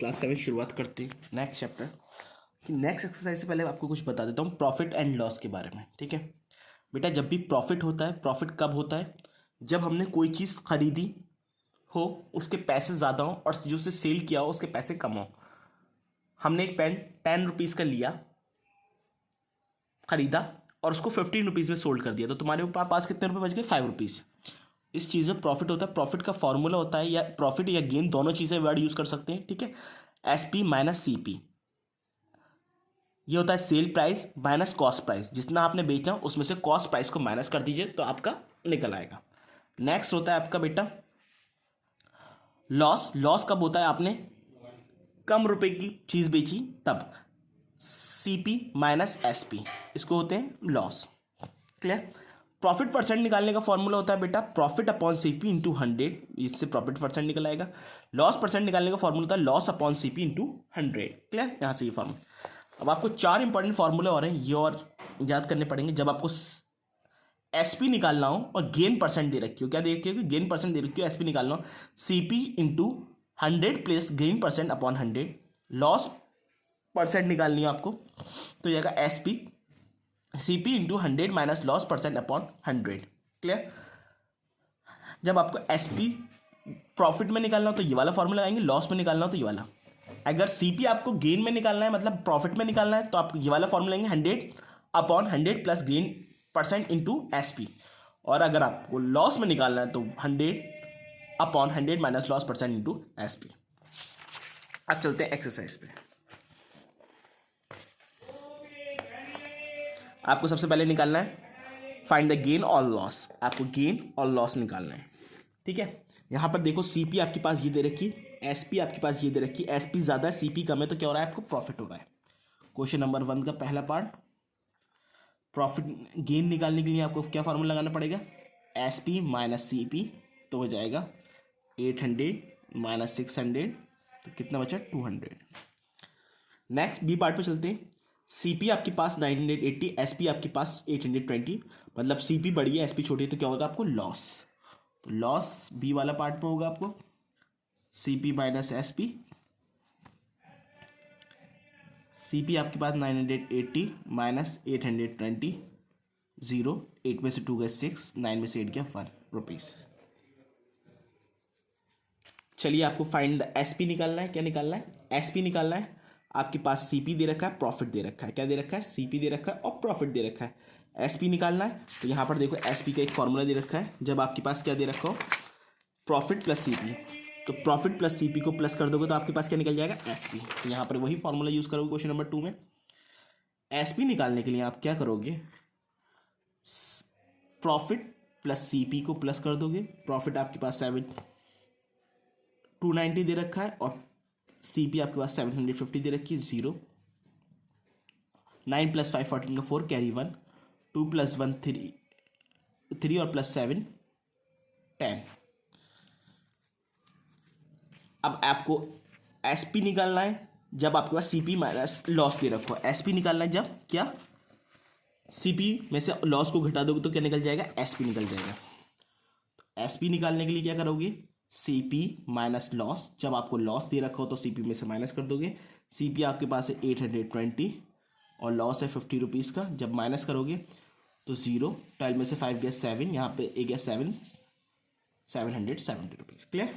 Class 7 शुरुआत करते हैं नेक्स्ट चैप्टर कि नेक्स्ट एक्सरसाइज से पहले आपको कुछ बता देता हूँ प्रॉफिट एंड लॉस के बारे में। ठीक है बेटा, जब भी प्रॉफिट होता है, प्रॉफिट कब होता है? जब हमने कोई चीज़ खरीदी हो, उसके पैसे ज़्यादा हो और जो उसे सेल किया हो उसके पैसे कम हो। हमने एक पेन 10 रुपीज़ का लिया, खरीदा और उसको 15 रुपीज़ में सोल्ड कर दिया, तो तुम्हारे पास कितने रुपए बच गए? 5 रुपीज़। इस चीज़ में प्रॉफिट होता है। प्रॉफिट का फॉर्मूला होता है, या प्रॉफिट या गेन दोनों चीज़ें वर्ड यूज़ कर सकते हैं। ठीक है, SP माइनस CP। ये होता है sale price minus cost price. जितना आपने बेचा उसमें से कॉस्ट प्राइस को माइनस कर दीजिए तो आपका निकल आएगा। नेक्स्ट होता है आपका बेटा लॉस। लॉस कब होता है? आपने कम रुपए की चीज़ बेची तब। CP माइनस SP, इसको होते हैं लॉस। क्लियर? प्रॉफिट परसेंट निकालने का फॉर्मूला होता है बेटा प्रॉफिट अपॉन CP इंटू 100। इससे प्रॉफिट परसेंट निकल आएगा। लॉस परसेंट निकालने का फॉर्मूला होता है loss upon CP into 100। Clear? यहाँ से ये फॉर्मूला। अब आपको 4 इंपॉर्टेंट फॉर्मूले और हैं, ये और याद करने पड़ेंगे। जब आपको SP निकालना हो और गेन परसेंट दे रखी हो, क्या दे रखी है? गेन परसेंट दे रखी हो, SP निकालना हो, CP into 100 plus gain percent upon 100। Loss percent निकालनी है आपको, तो ये आएगा SP CP into 100 minus loss percent upon 100। Clear? जब आपको SP प्रॉफिट में निकालना हो तो ये वाला फॉर्मूला लगाएंगे, लॉस में निकालना हो तो ये वाला। अगर CP आपको गेन में निकालना है, मतलब प्रॉफिट में निकालना है, तो आप ये वाला फॉर्मूला लेंगे 100 upon 100 plus gain percent into SP। और अगर आपको लॉस में निकालना है तो 100 upon 100 minus loss percent into SP। अब चलते हैं एक्सरसाइज पे। आपको सबसे पहले निकालना है फाइंड द गेन और लॉस। आपको गेन और लॉस निकालना है। ठीक है, यहाँ पर देखो CP आपके पास ये दे रखी, SP आपके पास ये दे रखी। SP ज़्यादा है, CP कम है, तो क्या हो रहा है? आपको प्रॉफिट हो रहा है। क्वेश्चन नंबर 1 का पहला पार्ट, प्रॉफिट गेन निकालने के लिए आपको क्या फॉर्मूला लगाना पड़ेगा? SP माइनस CP, तो हो जाएगा 800 माइनस 600, तो कितना बचा? 200। नेक्स्ट B पार्ट पे चलते हैं। CP आपके पास 980, SP आपके पास 820, मतलब CP बड़ी है SP छोटी है, तो क्या होगा आपको? लॉस। तो लॉस B वाला पार्ट में होगा आपको CP माइनस SP। CP आपके पास 980 माइनस 820, 0, 8 में से 2 गए 6, 9 में से 8 गया 1 रुपीज़। चलिए, आपको फाइंड द SP निकालना है। क्या निकालना है? SP निकालना है। आपके पास CP दे रखा है, प्रॉफिट दे रखा है। क्या दे रखा है? CP दे रखा है और प्रॉफिट दे रखा है। SP निकालना है, तो यहाँ पर देखो SP का एक फॉर्मूला दे रखा है। जब आपके पास क्या दे रखा हो? प्रॉफिट प्लस CP, तो प्रॉफिट प्लस CP को प्लस कर दोगे तो आपके पास क्या निकल जाएगा? SP। तो यहाँ पर वही फॉर्मूला यूज करोगे क्वेश्चन नंबर 2 में। SP निकालने के लिए आप क्या करोगे? प्रॉफिट प्लस CP को प्लस कर दोगे। प्रॉफिट आपके पास 290 दे रखा है और CP आपके पास 750 दे रखी है, 0। 9 प्लस 5 14 का 4, कैरी 1, 2 प्लस 1 3 और प्लस 7 10। अब आपको SP निकालना है जब आपके पास CP माइनस लॉस दे रखो। SP निकालना है जब क्या? CP में से लॉस को घटा दोगे तो क्या निकल जाएगा? SP निकल जाएगा। SP निकालने के लिए क्या करोगे? CP minus loss. जब आपको लॉस दे रखा हो तो CP में से माइनस कर दोगे। CP आपके पास है 820 और लॉस है 50 रुपीज़ का। जब माइनस करोगे तो 0, 12 में से 5 गया 7, यहाँ पे एक गया 7, 770 रुपीज़। क्लियर?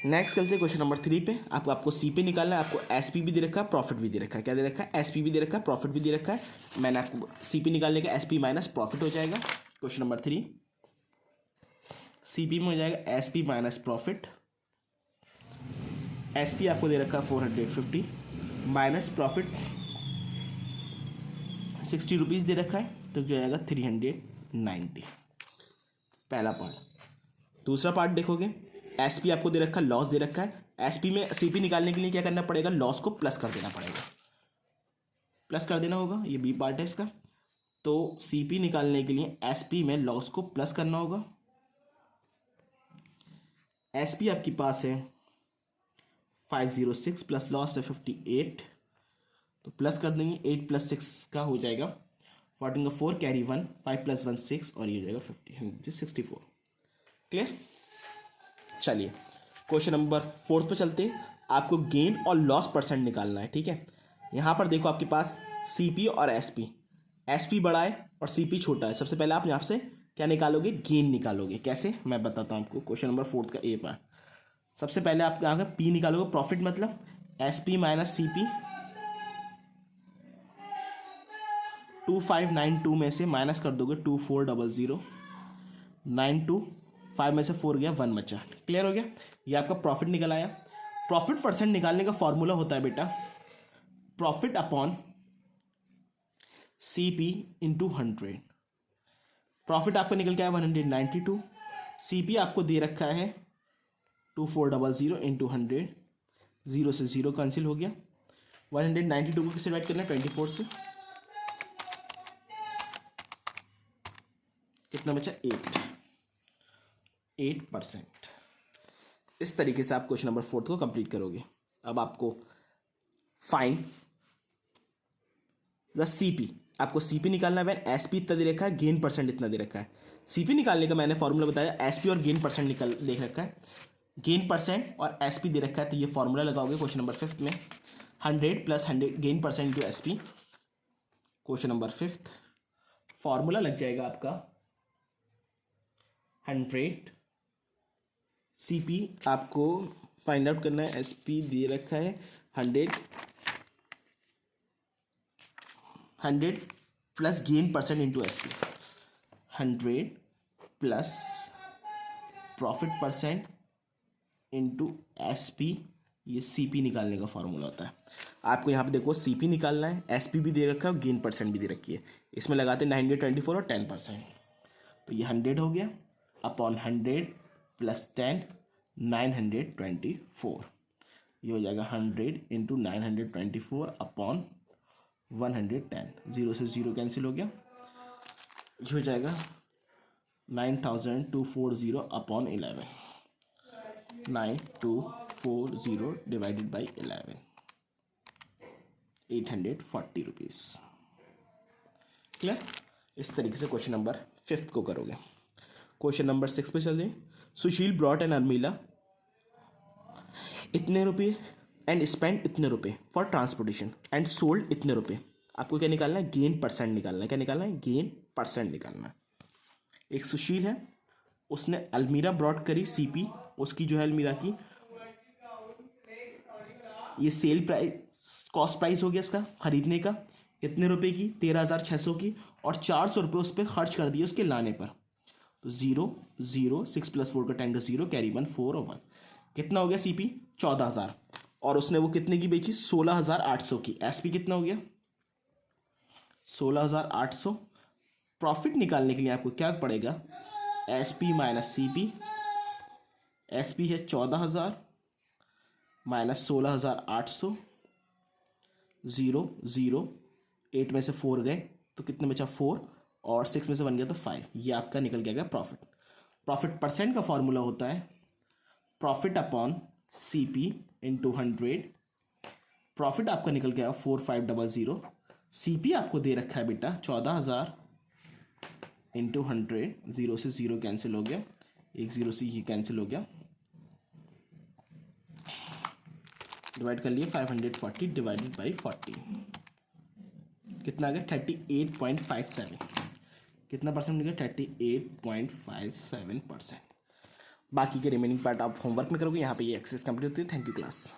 नेक्स्ट चलते हैं क्वेश्चन नंबर 3 पे। आपको CP निकालना है। आपको SP भी दे रखा है, प्रॉफिट भी दे रखा है। क्या दे रखा है? SP भी दे रखा है, प्रॉफिट भी दे रखा है। मैंने आपको CP निकालने का SP माइनस प्रॉफिट हो जाएगा। क्वेश्चन नंबर 3 CP में हो जाएगा SP माइनस प्रॉफिट। SP आपको दे रखा है 450 माइनस प्रॉफिट 60 रुपीज़ दे रखा है, तो जो आएगा 390। पहला पार्ट। दूसरा पार्ट देखोगे, SP आपको दे रखा है, लॉस दे रखा है। SP में CP निकालने के लिए क्या करना पड़ेगा? लॉस को प्लस कर देना पड़ेगा, प्लस कर देना होगा। ये B पार्ट है इसका। तो CP निकालने के लिए SP में लॉस को प्लस करना होगा। SP आपके पास है 506 प्लस लॉस है 58, तो प्लस कर देंगे। 8 प्लस 6 का हो जाएगा 14 का 4, कैरी 1, 5 प्लस 1 6 और ये हो जाएगा 50, 64। क्लियर? चलिए क्वेश्चन नंबर 4 पे चलते हैं। आपको गेन और लॉस परसेंट निकालना है, ठीक है। यहाँ पर देखो आपके पास सीपी और एसपी, एसपी बड़ा है और सीपी छोटा है। सबसे पहले आप यहाँ से क्या निकालोगे, गेन निकालोगे। कैसे, मैं बताता हूँ आपको। क्वेश्चन नंबर 4 का ए पर सबसे पहले आप यहाँ का पी निकालोगे, प्रॉफिट मतलब एसपी माइनस सीपी। 2592 में से माइनस कर दोगे 2400, 925 में से 4 गया, 1 बचा। क्लियर हो गया, ये आपका प्रॉफिट निकल आया। प्रॉफिट परसेंट निकालने का फॉर्मूला होता है बेटा profit upon CP into 100। Profit आपका निकल के आया 192, सीपी आपको दे रखा है 2400 इंटू 100, 0 से 0 कैंसिल हो गया। 192 को किससे डिवाइड करना है, 24 से। कितना बचा, 8%। इस तरीके से आप क्वेश्चन नंबर 4 को कंप्लीट करोगे। अब आपको फाइन द सीपी, आपको सीपी निकालना है। एसपी इतना दे रखा है, गेन परसेंट इतना दे रखा है। सीपी निकालने का मैंने फॉर्मूला बताया, एसपी और गेन परसेंट निकाल देख रखा है, गेन परसेंट और एसपी दे रखा है। तो ये फॉर्मूला लगाओगे क्वेश्चन नंबर 5 में, 100 plus 100 gain percent to SP. Question number 5 formula लग जाएगा आपका 100, सीपी आपको फाइंड आउट करना है, एसपी दे रखा है 100 plus gain percent into SP. 100 plus profit percent into SP, ये सीपी निकालने का फॉर्मूला होता है। आपको यहाँ पे देखो सीपी निकालना है, एसपी भी दे रखा है और गेन परसेंट भी दे रखी है। इसमें लगाते हैं 924 और 10%। तो ये 100 हो गया अपॉन 100 प्लस 10, 924। ये हो जाएगा 100 इंटू 924 अपॉन 110, 0 से 0 कैंसिल हो गया। ये हो जाएगा 9240 upon 11, 9240 divided by 11, 840 rupees. Clear, इस तरीके से क्वेश्चन नंबर 5 को करोगे। क्वेश्चन नंबर 6 पे चलिए। सुशील ब्रॉट एन अलमीरा इतने रुपये एंड स्पेंड इतने रुपये फॉर ट्रांसपोर्टेशन एंड सोल्ड इतने रुपये। आपको क्या निकालना है, गेन परसेंट निकालना है। क्या निकालना है, गेन परसेंट निकालना है। एक सुशील है, उसने अलमीरा ब्रॉट करी, सीपी उसकी जो है अलमीरा की, ये सेल प्राइस, कॉस्ट प्राइस हो गया इसका खरीदने का, कितने रुपए की, 13,600 की, और 400 रुपये उस पर खर्च कर दिए उसके लाने पर। तो 0 0, 6 प्लस 4 का 10 का 0, कैरी 1 4 और 1, कितना हो गया सीपी 14,000, और उसने वो कितने की बेची, 16,800 की। एसपी कितना हो गया, 16,800। प्रॉफिट निकालने के लिए आपको क्या पड़ेगा, एसपी माइनस सीपी। एसपी है 14,000 माइनस 16,800, 0 0, 8 में से 4 गए तो कितने बचा 4, और 6 में से 1 गया तो 5। ये आपका निकल गया प्रॉफिट। प्रॉफिट परसेंट का फॉर्मूला होता है profit upon CP into 100। Profit आपका निकल गया 4500। सीपी आपको दे रखा है बेटा 14,000 इंटू 100, 0 से 0 कैंसिल हो गया, 1 0 से ये कैंसिल हो गया, डिवाइड कर लिए 540 डिवाइडेड बाई 40, कितना आ गया 38.57। कितना परसेंट मिल गया, 38.57%। बाकी के रिमेनिंग पार्ट आप होमवर्क में करोगे। यहाँ पे ये एक्सरसाइज कंप्लीट होती है। Thank you class.